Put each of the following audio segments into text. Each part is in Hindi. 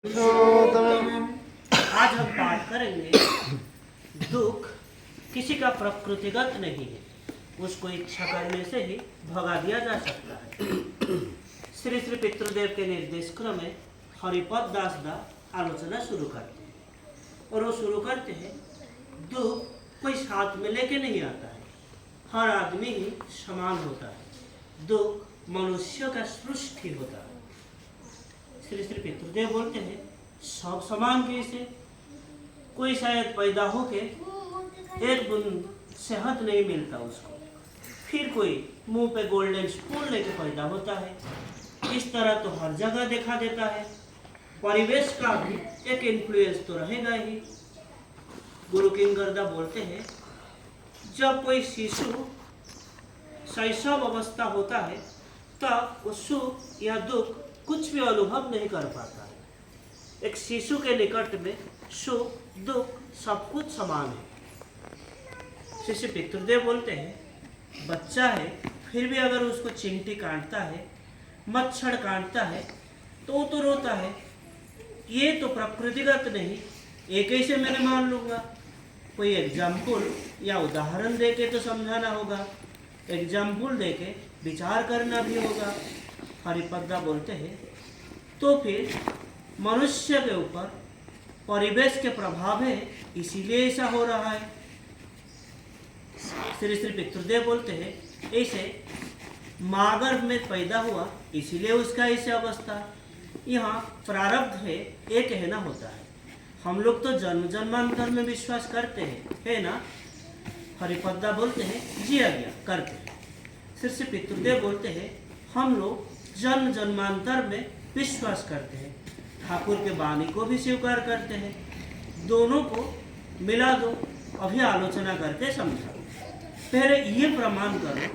आज हम पाठ करेंगे दुख किसी का प्रकृतिगत नहीं है, उसको इच्छा करने से ही भगा दिया जा सकता है। श्री श्री पितृदेव के निर्देश क्रम में हरिपद दास दा आलोचना शुरू करते हैं और वो शुरू करते हैं, दुख कोई साथ में लेके नहीं आता है, हर आदमी ही समान होता है, दुख मनुष्य का सृष्टि होता है। श्री श्री पितृदेव बोलते हैं, सब समान कैसे? कोई शायद पैदा होके एक बूंद सेहत नहीं मिलता उसको, फिर कोई मुंह पे गोल्डन स्पून लेके पैदा होता है। इस तरह तो हर जगह देखा देता है। परिवेश का भी एक इन्फ्लुएंस तो रहेगा ही। गुरु किंगरदा बोलते हैं, जब कोई शिशु शैशव अवस्था होता है तब वो सुख या दुख कुछ भी अनुभव नहीं कर पाता है। एक शिशु के निकट में सुख दुख सब कुछ समान है। शिशु पितृदेव बोलते हैं, बच्चा है फिर भी अगर उसको चिंटी काटता है, मच्छर काटता है तो वो तो रोता है। ये तो प्रकृतिगत नहीं, एक कैसे मैंने मान लूँगा? कोई एग्जाम्पल या उदाहरण देके तो समझाना होगा, एग्जाम्पल देके विचार करना भी होगा। हरिपद्दा बोलते हैं, तो फिर मनुष्य के ऊपर परिवेश के प्रभाव है, इसीलिए ऐसा हो रहा है। श्री श्री पितृदेव बोलते हैं, ऐसे माँ गर्भ में पैदा हुआ इसीलिए उसका ऐसे अवस्था। यहाँ प्रारब्ध है, ये कहना होता है। हम लोग तो जन्म जन्मांतर में विश्वास करते हैं, है ना? हरिपद्दा बोलते हैं, जी आज्ञा करते हैं। श्री श्री पितृदेव बोलते हैं, हम लोग जन्म जन्मांतर में विश्वास करते हैं, ठाकुर के वाणी को भी स्वीकार करते हैं। दोनों को मिला दो, अभी आलोचना करके समझा। पहले ये प्रमाण करो,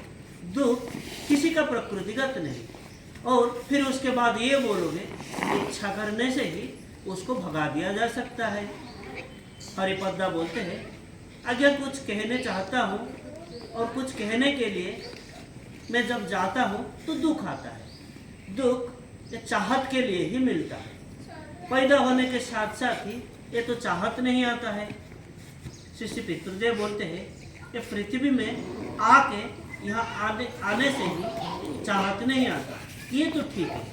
दुख किसी का प्रकृतिगत नहीं, और फिर उसके बाद ये बोलोगे इच्छा करने से ही उसको भगा दिया जा सकता है। हरिपद्दा बोलते हैं, अगर कुछ कहने चाहता हूँ और कुछ कहने के लिए मैं जब जाता हूँ तो दुख आता है। दुख ये चाहत के लिए ही मिलता है, पैदा होने के साथ साथ ही ये तो चाहत नहीं आता है। शिष्य पितृदेव बोलते हैं, ये पृथ्वी में आके यहाँ आने से ही चाहत नहीं आता, ये तो ठीक है,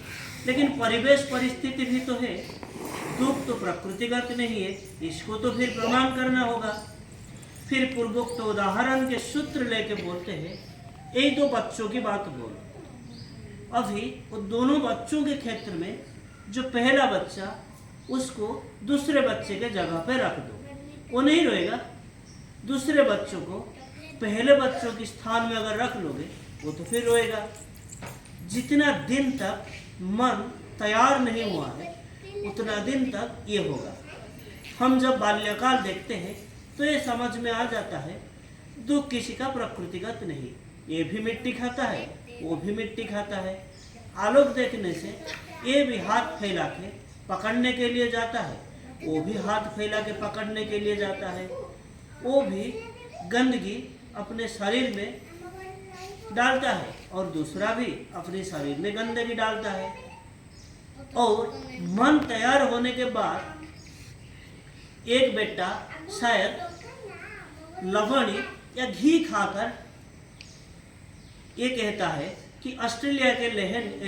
लेकिन परिवेश परिस्थिति भी तो है। दुख तो प्रकृतिगत नहीं है, इसको तो फिर प्रमाण करना होगा। फिर पूर्वोक्त उदाहरण के सूत्र लेके बोलते हैं, यही दो बच्चों की बात बोलो। अभी वो दोनों बच्चों के क्षेत्र में जो पहला बच्चा, उसको दूसरे बच्चे के जगह पे रख दो, वो नहीं रोएगा। दूसरे बच्चों को पहले बच्चों के स्थान में अगर रख लोगे, वो तो फिर रोएगा। जितना दिन तक मन तैयार नहीं हुआ है, उतना दिन तक ये होगा। हम जब बाल्यकाल देखते हैं तो ये समझ में आ जाता है, दुख किसी का प्रकृतिगत नहीं। ये भी मिट्टी खाता है, वो भी मिट्टी खाता है। आलोक देखने से ये भी हाथ फैला के पकड़ने के लिए जाता है, वो भी हाथ फैला के पकड़ने के लिए जाता है। वो भी गंदगी अपने शरीर में डालता है और दूसरा भी अपने शरीर में गंदगी डालता है। और मन तैयार होने के बाद एक बेटा शायद लवण या घी खाकर ये कहता है कि ऑस्ट्रेलिया के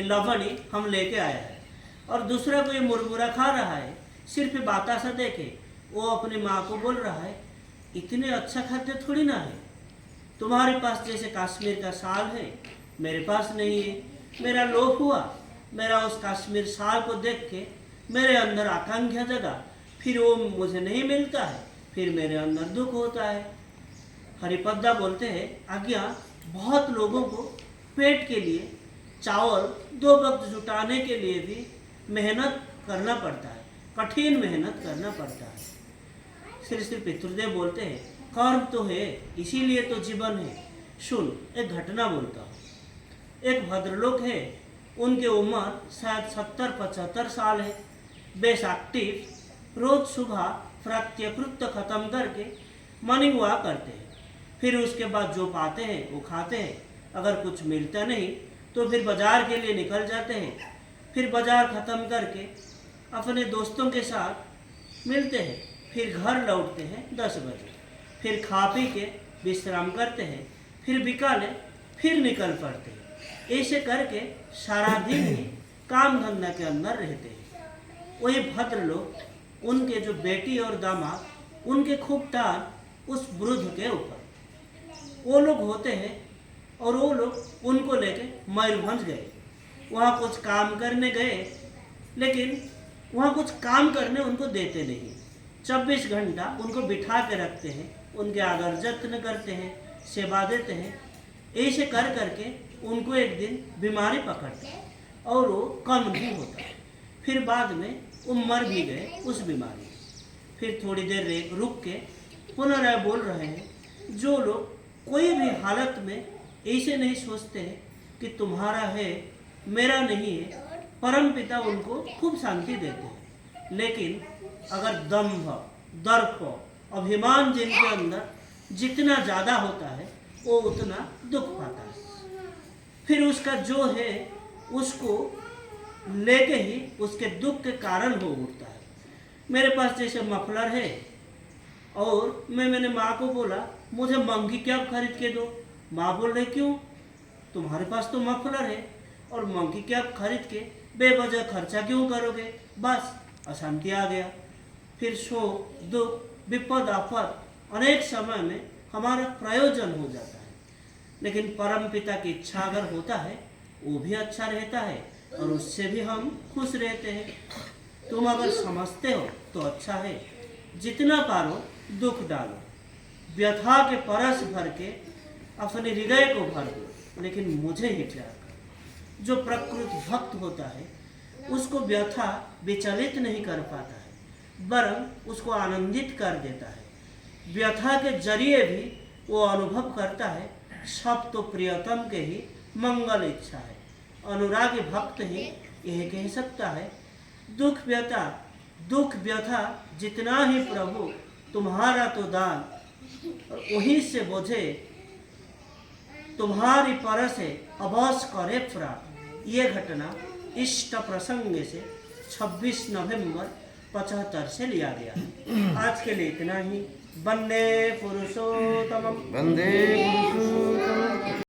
लवणी हम लेके आया है, और दूसरा कोई मुरमुरा खा रहा है, सिर्फ बतासा देके वो अपनी माँ को बोल रहा है, इतने अच्छा खाद्य थोड़ी ना है, तुम्हारे पास जैसे कश्मीर का साल है, मेरे पास नहीं है। मेरा लोभ हुआ, मेरा उस कश्मीर साल को देख के मेरे अंदर आकांक्षा जगा, फिर वो मुझे नहीं मिलता है, फिर मेरे अंदर दुख होता है। हरिपद्दा बोलते हैं, आज्ञा बहुत लोगों को पेट के लिए चावल 2 वक्त जुटाने के लिए भी मेहनत करना पड़ता है, कठिन मेहनत करना पड़ता है। श्री श्री पितृदेव बोलते हैं, कर्म तो है, इसीलिए तो जीवन है। सुन, एक घटना बोलता हूँ। एक भद्रलोक है, उनकी उम्र शायद 70-75 साल है। बेस एक्टिव, रोज सुबह प्रत्यकृत्य खत्म करके मॉर्निंग वॉक करते हैं, फिर उसके बाद जो पाते हैं वो खाते हैं। अगर कुछ मिलता नहीं तो फिर बाजार के लिए निकल जाते हैं, फिर बाजार ख़त्म करके अपने दोस्तों के साथ मिलते हैं, फिर घर लौटते हैं 10 बजे, फिर खा पी के विश्राम करते हैं, फिर बिकाले फिर निकल पड़ते हैं। ऐसे करके सारा दिन ही काम धंधा के अंदर रहते हैं। वही भद्र लोग, उनके जो बेटी और दामाद, उनके खूब टार उस वृद्ध के ऊपर। वो लोग होते हैं और वो लोग उनको लेके मयूरभंज गए। वहाँ कुछ काम करने गए, लेकिन वहाँ कुछ काम करने उनको देते नहीं। 24 घंटा उनको बिठा के रखते हैं, उनके आदर जत्न करते हैं, सेवा देते हैं। ऐसे कर करके उनको एक दिन बीमारी पकड़ती है और वो कम नहीं होता। फिर बाद में वो मर भी गए उस बीमारी में। फिर थोड़ी देर रुक के पुनः बोल रहे हैं, जो लोग कोई भी हालत में ऐसे नहीं सोचते हैं कि तुम्हारा है मेरा नहीं है, परम पिता उनको खूब शांति देते हैं। लेकिन अगर दंभ, दर्प, अभिमान जिनके अंदर जितना ज़्यादा होता है, वो उतना दुख पाता है। फिर उसका जो है उसको लेके ही उसके दुख के कारण हो उठता है। मेरे पास जैसे मफलर है और मैंने माँ को बोला मुझे मंकी कैप खरीद के दो। माँ बोल रही क्यों, तुम्हारे पास तो मफलर है और मंकी कैप खरीद के बेवजह खर्चा क्यों करोगे। बस अशांति आ गया। फिर शोक, दुख, विपद, आफत अनेक समय में हमारा प्रयोजन हो जाता है। लेकिन परम पिता की इच्छा अगर होता है, वो भी अच्छा रहता है और उससे भी हम खुश रहते हैं। तुम अगर समझते हो तो अच्छा है, जितना पारो दुख डालो, व्यथा के परस भर के अपने हृदय को भर दो, लेकिन मुझे ही त्याग करो। जो प्रकृत भक्त होता है उसको व्यथा विचलित नहीं कर पाता है, वरन उसको आनंदित कर देता है। व्यथा के जरिए भी वो अनुभव करता है सब तो प्रियतम के ही मंगल इच्छा है। अनुरागी भक्त ही यह कह सकता है, दुख व्यथा जितना ही प्रभु तुम्हारा तो दान, और वहीं से बोझे तुम्हारी परसे अवश्य करे प्राप्त। ये घटना इष्ट प्रसंग से 26 नवंबर 75 से लिया गया। आज के लिए इतना ही। वंदे पुरुषोत्तमम्। वंदे पुरुषोत्तमम्।